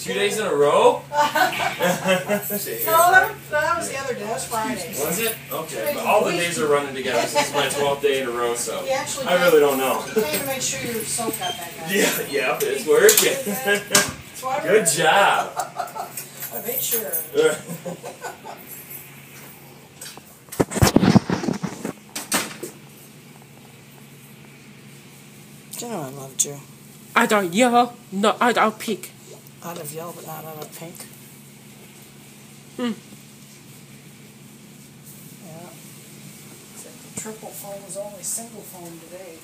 2 days in a row? No, that was the other day. That was Friday. Was it? Okay. But all the days are running together. This is my 12th day in a row, so I really don't know. You came to make sure your soap got that guy. Yeah, it's working. Good job. I made sure. You know I loved you. Out of yellow, no, out of pink. Out of yellow, but not out of pink. Hmm. Yeah. Except the triple phone was only single phone today.